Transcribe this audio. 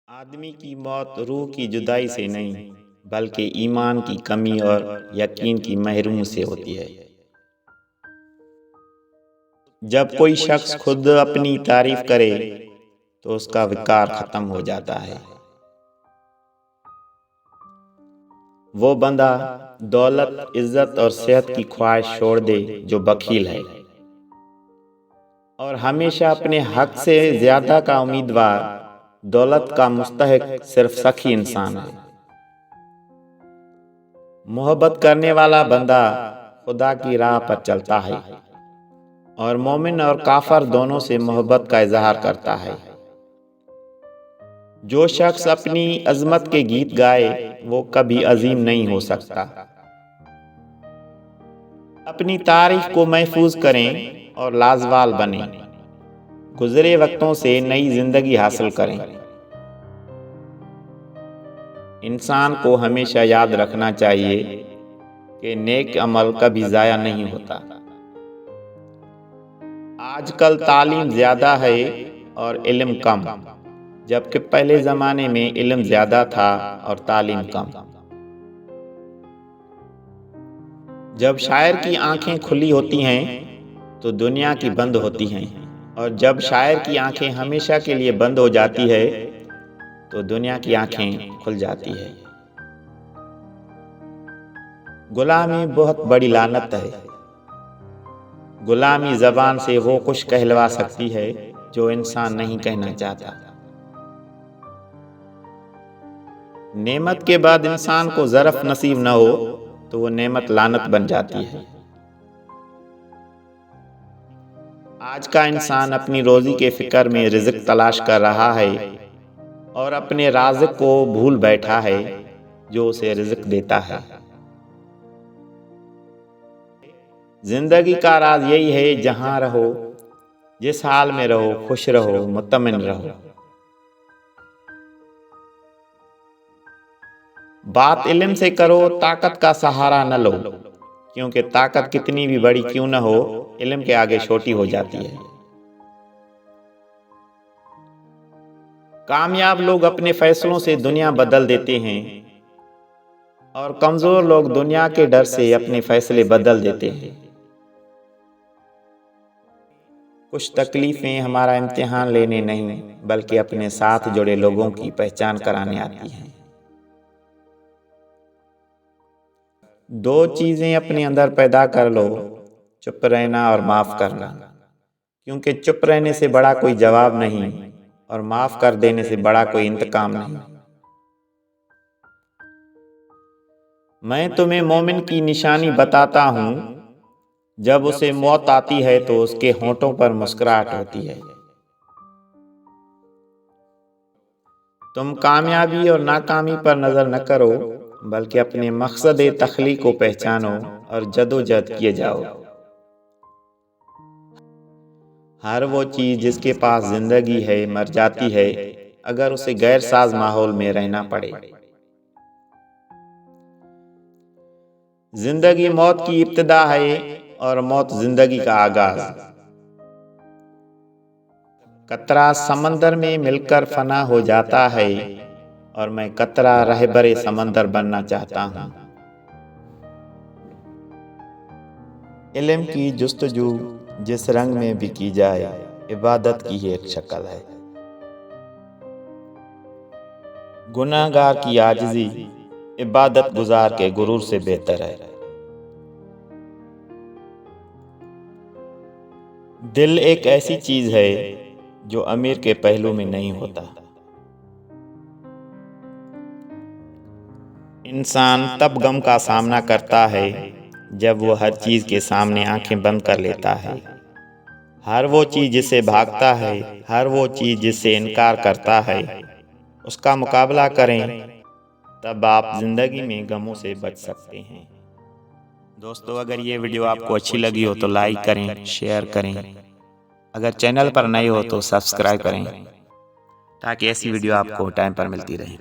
آدمی کی موت روح کی جدائی سے نہیں بلکہ ایمان کی کمی اور یقین کی محرومی سے ہوتی ہے۔ جب کوئی شخص خود اپنی تعریف کرے تو اس کا وقار ختم ہو جاتا ہے۔ وہ بندہ دولت، عزت اور صحت کی خواہش چھوڑ دے جو بخیل ہے اور ہمیشہ اپنے حق سے زیادہ کا امیدوار، دولت کا مستحق صرف سخی انسان ہے۔ محبت کرنے والا بندہ خدا کی راہ پر چلتا ہے اور مومن اور کافر دونوں سے محبت کا اظہار کرتا ہے۔ جو شخص اپنی عظمت کے گیت گائے وہ کبھی عظیم نہیں ہو سکتا۔ اپنی تاریخ کو محفوظ کریں اور لازوال بنیں، گزرے وقتوں سے نئی زندگی حاصل کریں۔ انسان کو ہمیشہ یاد رکھنا چاہیے کہ نیک عمل کبھی ضائع نہیں ہوتا۔ آج کل تعلیم زیادہ ہے اور علم کم، جبکہ پہلے زمانے میں علم زیادہ تھا اور تعلیم کم۔ جب شاعر کی آنکھیں کھلی ہوتی ہیں تو دنیا کی بند ہوتی ہیں، اور جب شاعر کی آنکھیں ہمیشہ کے لیے بند ہو جاتی ہے تو دنیا کی آنکھیں کھل جاتی ہے۔ غلامی بہت بڑی لعنت ہے۔ غلامی زبان سے وہ کچھ کہلوا سکتی ہے جو انسان نہیں کہنا چاہتا۔ نعمت کے بعد انسان کو ظرف نصیب نہ ہو تو وہ نعمت لعنت بن جاتی ہے۔ آج کا انسان اپنی روزی کے فکر میں رزق تلاش کر رہا ہے اور اپنے رازق کو بھول بیٹھا ہے جو اسے رزق دیتا ہے۔ زندگی کا راز یہی ہے، جہاں رہو، جس حال میں رہو، خوش رہو، مطمئن رہو۔ بات علم سے کرو، طاقت کا سہارا نہ لو، کیونکہ طاقت کتنی بھی بڑی کیوں نہ ہو، علم کے آگے چھوٹی ہو جاتی ہے۔ کامیاب لوگ اپنے فیصلوں سے دنیا بدل دیتے ہیں اور کمزور لوگ دنیا کے ڈر سے اپنے فیصلے بدل دیتے ہیں۔ کچھ تکلیفیں ہمارا امتحان لینے نہیں بلکہ اپنے ساتھ جڑے لوگوں کی پہچان کرانے آتی ہیں۔ دو چیزیں اپنے اندر پیدا کر لو، چپ رہنا اور معاف کرنا، کیونکہ چپ رہنے سے بڑا کوئی جواب نہیں اور معاف کر دینے سے بڑا کوئی انتقام نہیں۔ میں تمہیں مومن کی نشانی بتاتا ہوں، جب اسے موت آتی ہے تو اس کے ہونٹوں پر مسکراہٹ ہوتی ہے۔ تم کامیابی اور ناکامی پر نظر نہ کرو بلکہ اپنے مقصد تخلیق کو پہچانو اور جدوجہد کیے جاؤ۔ ہر وہ چیز جس کے پاس زندگی ہے مر جاتی ہے اگر اسے غیر ساز ماحول میں رہنا پڑے۔ زندگی موت کی ابتدا ہے اور موت زندگی کا آغاز۔ قطرہ سمندر میں مل کر فنا ہو جاتا ہے اور میں قطرہ رہبر سمندر بننا چاہتا ہوں۔ علم کی جستجو جس رنگ میں بھی کی جائے عبادت کی ہی ایک شکل ہے۔ گناہ گار کی عاجزی عبادت گزار کے غرور سے بہتر ہے۔ دل ایک ایسی چیز ہے جو امیر کے پہلو میں نہیں ہوتا۔ انسان تب غم کا سامنا کرتا ہے جب وہ ہر چیز کے سامنے آنکھیں بند کر لیتا ہے۔ ہر وہ چیز جس سے بھاگتا ہے، ہر وہ چیز جس سے انکار کرتا ہے، اس کا مقابلہ کریں، تب آپ زندگی میں غموں سے بچ سکتے ہیں۔ دوستو، اگر یہ ویڈیو آپ کو اچھی لگی ہو تو لائک کریں، شیئر کریں۔ اگر چینل پر نئے ہو تو سبسکرائب کریں تاکہ ایسی ویڈیو آپ کو ٹائم پر ملتی رہے۔